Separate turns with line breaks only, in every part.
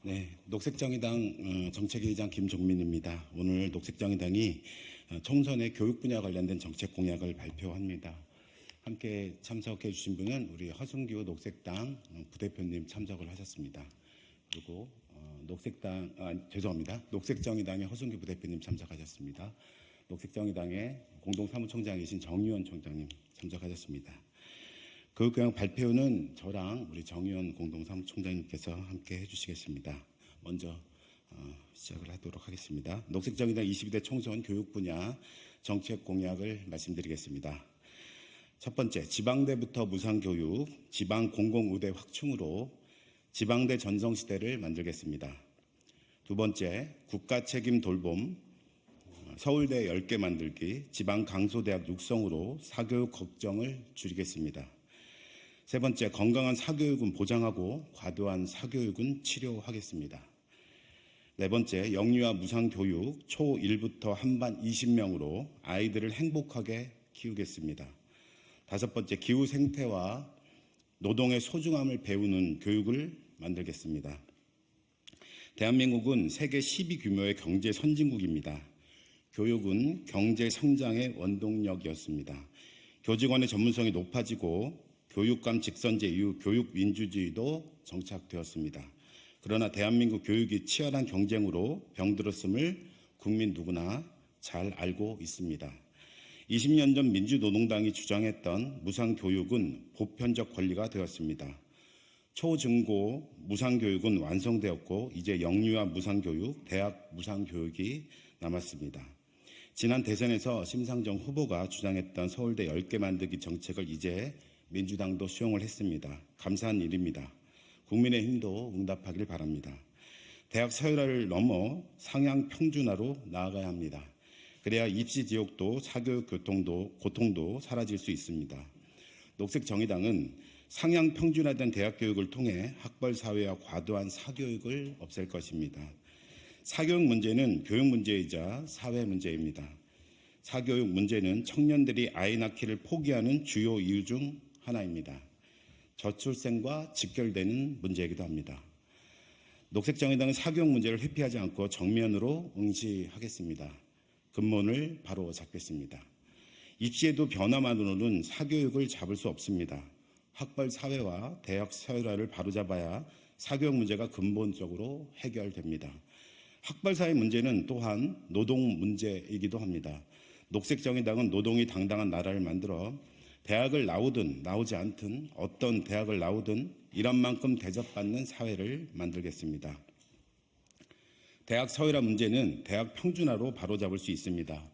네, 녹색정의당 정책위의장 김종민입니다. 오늘 녹색정의당이 총선의 교육 분야 관련된 정책 공약을 발표합니다. 함께 참석해 주신 분은 우리 허승규 녹색당 부대표님 참석을 하셨습니다. 그리고 녹색정의당의 허승규 부대표님 참석하셨습니다. 녹색정의당의 공동사무총장이신 정의원 총장님 참석하셨습니다. 교육공약 발표는 저랑 우리 정의원 공동사무총장님께서 함께 해주시겠습니다. 먼저 시작을 하도록 하겠습니다. 녹색정의당 22대 총선 교육 분야 정책 공약을 말씀드리겠습니다. 첫 번째, 지방대부터 무상교육, 지방 공공의대 확충으로 지방대 전성시대를 만들겠습니다. 두 번째, 국가책임 돌봄, 서울대 10개 만들기, 지방 강소대학 육성으로 사교육 걱정을 줄이겠습니다. 세 번째, 건강한 사교육은 보장하고 과도한 사교육은 치료하겠습니다. 네 번째, 영유아 무상교육 초1부터 한반 20명으로 아이들을 행복하게 키우겠습니다. 다섯 번째, 기후 생태와 노동의 소중함을 배우는 교육을 만들겠습니다. 대한민국은 세계 10위 규모의 경제 선진국입니다. 교육은 경제 성장의 원동력이었습니다. 교직원의 전문성이 높아지고 교육감 직선제 이후 교육 민주주의도 정착되었습니다. 그러나 대한민국 교육이 치열한 경쟁으로 병들었음을 국민 누구나 잘 알고 있습니다. 20년 전 민주노동당이 주장했던 무상교육은 보편적 권리가 되었습니다. 초중고 무상교육은 완성되었고 이제 영유아 무상교육, 대학 무상교육이 남았습니다. 지난 대선에서 심상정 후보가 주장했던 서울대 10개 만들기 정책을 이제 민주당도 수용을 했습니다. 감사한 일입니다. 국민의힘도 응답하길 바랍니다. 대학 서열화를 넘어 상향 평준화로 나아가야 합니다. 그래야 입시 지옥도 사교육 고통도 사라질 수 있습니다. 녹색정의당은 상향 평준화된 대학 교육을 통해 학벌 사회와 과도한 사교육을 없앨 것입니다. 사교육 문제는 교육 문제이자 사회 문제입니다. 사교육 문제는 청년들이 아이 낳기를 포기하는 주요 이유 중 하나입니다. 저출생과 직결되는 문제이기도 합니다. 녹색정의당은 사교육 문제를 회피하지 않고 정면으로 응시하겠습니다. 근본을 바로 잡겠습니다. 입시에도 변화만으로는 사교육을 잡을 수 없습니다. 학벌 사회와 대학 서열화를 바로잡아야 사교육 문제가 근본적으로 해결됩니다. 학벌 사회 문제는 또한 노동 문제이기도 합니다. 녹색정의당은 노동이 당당한 나라를 만들어 대학을 나오든 나오지 않든 어떤 대학을 나오든 일한 만큼 대접받는 사회를 만들겠습니다. 대학 서열화 문제는 대학 평준화로 바로잡을 수 있습니다.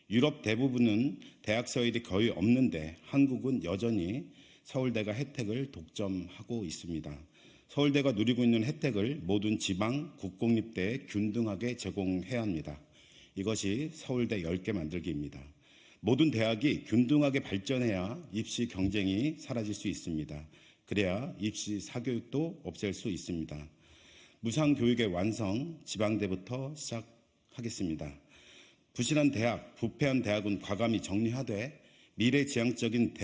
유럽 대부분은 대학 서열이 거의 없는데 한국은 여전히 서울대가 혜택을 독점하고 있습니다. 서울대가 누리고 있는 혜택을 모든 지방, 국공립대에 균등하게 제공해야 합니다. 이것이 서울대 10개 만들기입니다. 모든 대학이 균등하게 발전해야 입시 경쟁이 사라질 수 있습니다. 그래야 입시 사교육도 없앨 수 있습니다. 무상교육의 완성, 지방대부터 시작하겠습니다. 부실한 대학, 부패한 대학은 과감히 정리하되 미래지향적인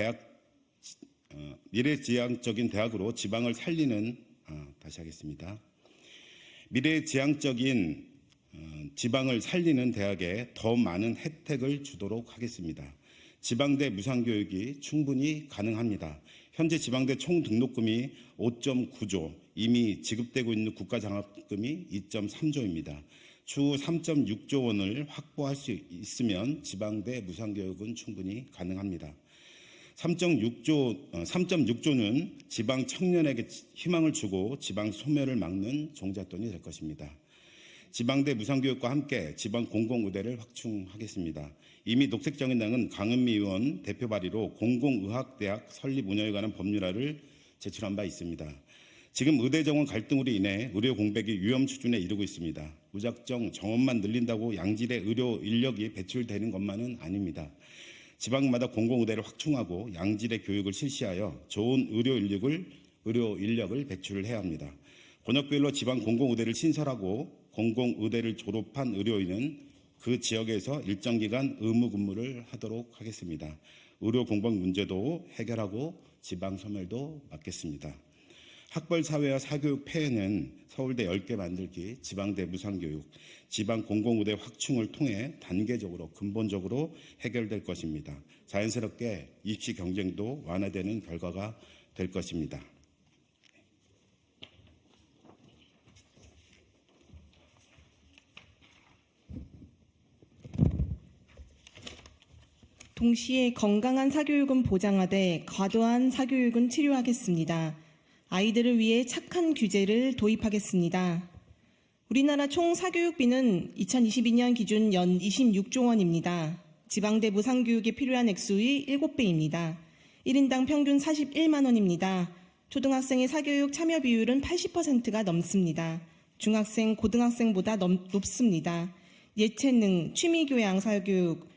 대학으로 지방을 살리는 미래지향적인 지방을 살리는 대학에 더 많은 혜택을 주도록 하겠습니다. 지방대 무상교육이 충분히 가능합니다. 현재 지방대 총 등록금이 5.9조, 이미 지급되고 있는 국가장학금이 2.3조입니다. 추후 3.6조 원을 확보할 수 있으면 지방대 무상교육은 충분히 가능합니다. 3.6조는 지방 청년에게 희망을 주고 지방 소멸을 막는 종잣돈이 될 것입니다. 지방대 무상교육과 함께 지방 공공의대를 확충하겠습니다. 이미 녹색정의당은 강은미 의원 대표 발의로 공공의학대학 설립 운영에 관한 법률안을 제출한 바 있습니다. 지금 의대 정원 갈등으로 인해 의료 공백이 위험 수준에 이르고 있습니다. 무작정 정원만 늘린다고 양질의 의료 인력이 배출되는 것만은 아닙니다. 지방마다 공공의대를 확충하고 양질의 교육을 실시하여 좋은 의료 인력을 배출을 해야 합니다. 권역별로 지방 공공의대를 신설하고 공공의대를 졸업한 의료인은 그 지역에서 일정 기간 의무 근무를 하도록 하겠습니다. 의료 공백 문제도 해결하고 지방 소멸도 막겠습니다. 학벌 사회와 사교육 폐해는 서울대 10개 만들기, 지방대 무상교육, 지방 공공의대 확충을 통해 단계적으로 근본적으로 해결될 것입니다. 자연스럽게 입시 경쟁도 완화되는 결과가 될 것입니다.
동시에 건강한 사교육은 보장하되 과도한 사교육은 치료하겠습니다. 아이들을 위해 착한 규제를 도입하겠습니다. 우리나라 총 사교육비는 2022년 기준 연 26조 원입니다. 지방대 무상교육에 필요한 액수의 7배입니다. 1인당 평균 41만 원입니다. 초등학생의 사교육 참여 비율은 80%가 넘습니다. 중학생, 고등학생보다 높습니다. 예체능, 취미교양 사교육,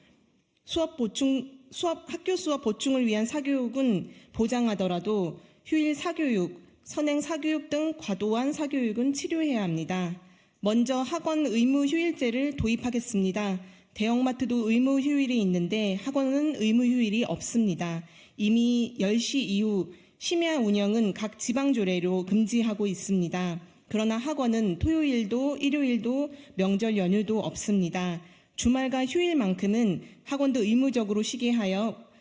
학교 수업 보충을 위한 사교육은 보장하더라도 휴일 사교육, 선행 사교육 등 과도한 사교육은 치료해야 합니다. 먼저 학원 의무 휴일제를 도입하겠습니다. 대형마트도 의무 휴일이 있는데 학원은 의무 휴일이 없습니다. 이미 10시 이후 심야 운영은 각 지방조례로 금지하고 있습니다. 그러나 학원은 토요일도 일요일도 명절 연휴도 없습니다. 주말과 휴일만큼은 학원도 의무적으로 쉬게 하여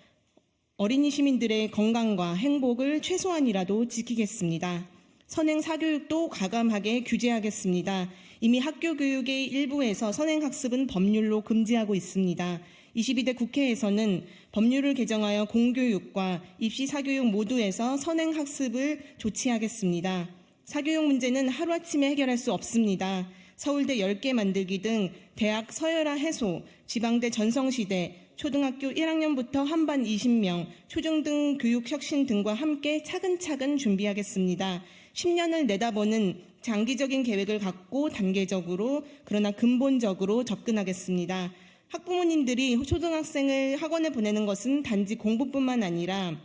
어린이 시민들의 건강과 행복을 최소한이라도 지키겠습니다. 선행 사교육도 과감하게 규제하겠습니다. 이미 학교 교육의 일부에서 선행학습은 법률로 금지하고 있습니다. 22대 국회에서는 법률을 개정하여 공교육과 입시 사교육 모두에서 선행학습을 조치하겠습니다. 사교육 문제는 하루아침에 해결할 수 없습니다. 서울대 10개 만들기 등 대학 서열화 해소, 지방대 전성시대, 초등학교 1학년부터 한반 20명, 초중등 교육혁신 등과 함께 차근차근 준비하겠습니다. 10년을 내다보는 장기적인 계획을 갖고 단계적으로 그러나 근본적으로 접근하겠습니다. 학부모님들이 초등학생을 학원에 보내는 것은 단지 공부뿐만 아니라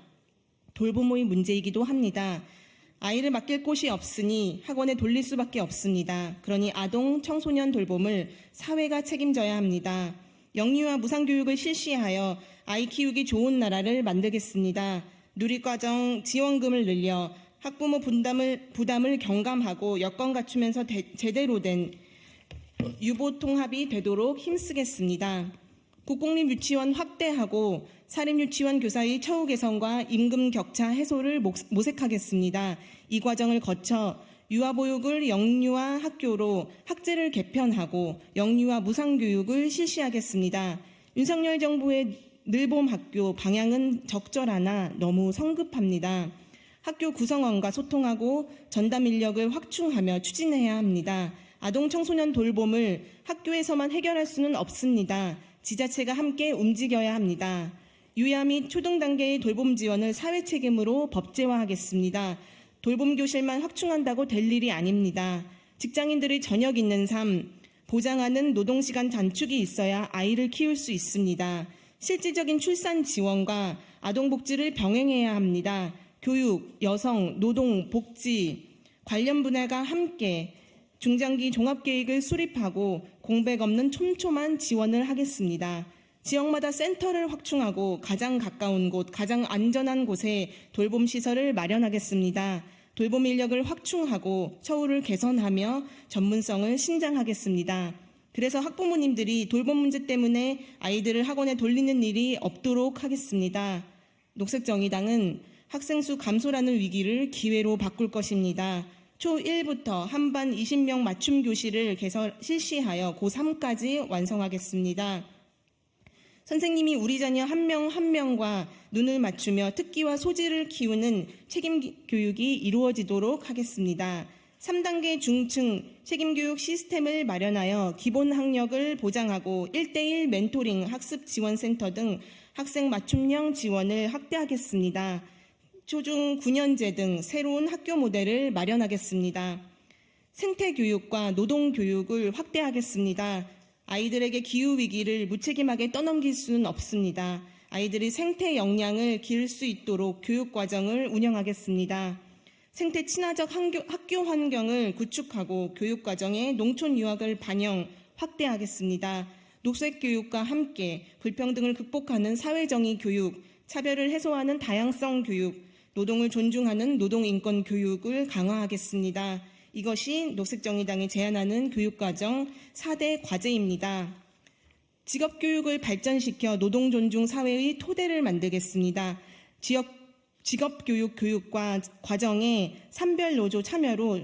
돌보모의 문제이기도 합니다. 아이를 맡길 곳이 없으니 학원에 돌릴 수밖에 없습니다. 그러니 아동, 청소년 돌봄을 사회가 책임져야 합니다. 영유아 무상교육을 실시하여 아이 키우기 좋은 나라를 만들겠습니다. 누리과정 지원금을 늘려 학부모 부담을 경감하고 여건 갖추면서 제대로 된 유보통합이 되도록 힘쓰겠습니다. 국공립 유치원 확대하고 사립유치원 교사의 처우 개선과 임금 격차 해소를 모색하겠습니다. 이 과정을 거쳐 유아보육을 영유아 학교로 학제를 개편하고 영유아 무상교육을 실시하겠습니다. 윤석열 정부의 늘봄 학교 방향은 적절하나 너무 성급합니다. 학교 구성원과 소통하고 전담 인력을 확충하며 추진해야 합니다. 아동 청소년 돌봄을 학교에서만 해결할 수는 없습니다. 지자체가 함께 움직여야 합니다. 유아 및 초등 단계의 돌봄 지원을 사회 책임으로 법제화하겠습니다. 돌봄 교실만 확충한다고 될 일이 아닙니다. 직장인들의 저녁 있는 삶, 보장하는 노동시간 단축이 있어야 아이를 키울 수 있습니다. 실질적인 출산 지원과 아동복지를 병행해야 합니다. 교육, 여성, 노동, 복지 관련 분야가 함께 중장기 종합계획을 수립하고 공백 없는 촘촘한 지원을 하겠습니다. 지역마다 센터를 확충하고 가장 가까운 곳, 가장 안전한 곳에 돌봄 시설을 마련하겠습니다. 돌봄 인력을 확충하고 처우를 개선하며 전문성을 신장하겠습니다. 그래서 학부모님들이 돌봄 문제 때문에 아이들을 학원에 돌리는 일이 없도록 하겠습니다. 녹색정의당은 학생 수 감소라는 위기를 기회로 바꿀 것입니다. 초1부터 한반 20명 맞춤 교실을 실시하여 고3까지 완성하겠습니다. 선생님이 우리 자녀 한 명 한 명과 눈을 맞추며 특기와 소질을 키우는 책임 교육이 이루어지도록 하겠습니다. 3단계 중층 책임교육 시스템을 마련하여 기본 학력을 보장하고 1:1 멘토링 학습 지원센터 등 학생 맞춤형 지원을 확대하겠습니다. 초중 9년제 등 새로운 학교 모델을 마련하겠습니다. 생태교육과 노동교육을 확대하겠습니다. 아이들에게 기후위기를 무책임하게 떠넘길 수는 없습니다. 아이들이 생태 역량을 기를 수 있도록 교육과정을 운영하겠습니다. 생태 친화적 학교 환경을 구축하고 교육과정에 농촌 유학을 반영, 확대하겠습니다. 녹색교육과 함께 불평등을 극복하는 사회정의 교육, 차별을 해소하는 다양성 교육, 노동을 존중하는 노동인권 교육을 강화하겠습니다. 이것이 녹색정의당이 제안하는 교육과정 4대 과제입니다. 직업교육을 발전시켜 노동존중 사회의 토대를 만들겠습니다. 직업교육 교육과 과정에 산별노조 참여로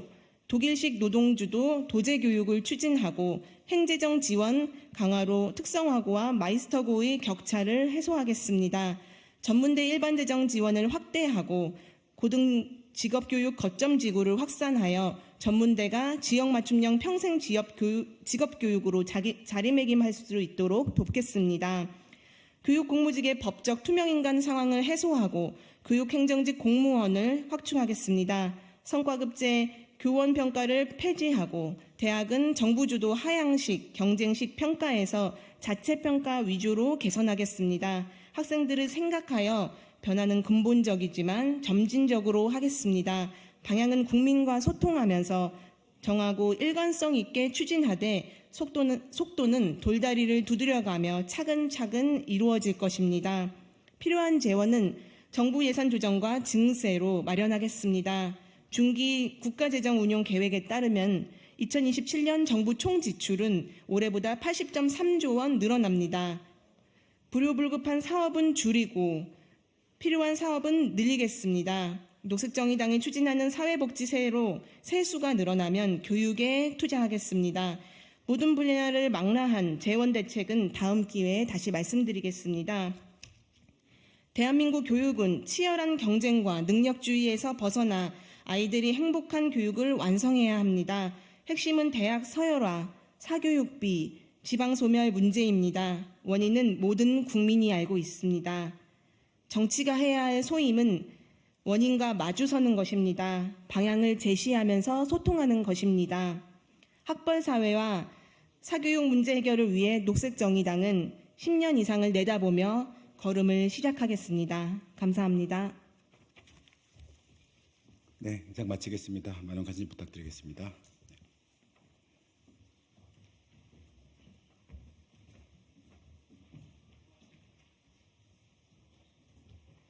독일식 노동주도 도제교육을 추진하고 행재정 지원 강화로 특성화고와 마이스터고의 격차를 해소하겠습니다. 전문대 일반재정 지원을 확대하고 고등 직업교육 거점지구를 확산하여 전문대가 지역맞춤형 평생 직업교육으로 자리매김할 수 있도록 돕겠습니다. 교육공무직의 법적 투명인간 상황을 해소하고 교육행정직 공무원을 확충하겠습니다. 성과급제 교원평가를 폐지하고 대학은 정부주도 하향식, 경쟁식 평가에서 자체평가 위주로 개선하겠습니다. 학생들을 생각하여 변화는 근본적이지만 점진적으로 하겠습니다. 방향은 국민과 소통하면서 정하고 일관성 있게 추진하되 속도는 돌다리를 두드려가며 차근차근 이루어질 것입니다. 필요한 재원은 정부 예산 조정과 증세로 마련하겠습니다. 중기 국가재정 운용 계획에 따르면 2027년 정부 총 지출은 올해보다 80.3조 원 늘어납니다. 불효불급한 사업은 줄이고 필요한 사업은 늘리겠습니다. 녹색정의당이 추진하는 사회복지세로 세수가 늘어나면 교육에 투자하겠습니다. 모든 분야를 망라한 재원 대책은 다음 기회에 다시 말씀드리겠습니다. 대한민국 교육은 치열한 경쟁과 능력주의에서 벗어나 아이들이 행복한 교육을 완성해야 합니다. 핵심은 대학 서열화, 사교육비, 지방소멸 문제입니다. 원인은 모든 국민이 알고 있습니다. 정치가 해야 할 소임은 원인과 마주서는 것입니다. 방향을 제시하면서 소통하는 것입니다. 학벌사회와 사교육 문제 해결을 위해 녹색정의당은 10년 이상을 내다보며 걸음을 시작하겠습니다. 감사합니다.
네, 인상 마치겠습니다. 많은 관심 부탁드리겠습니다.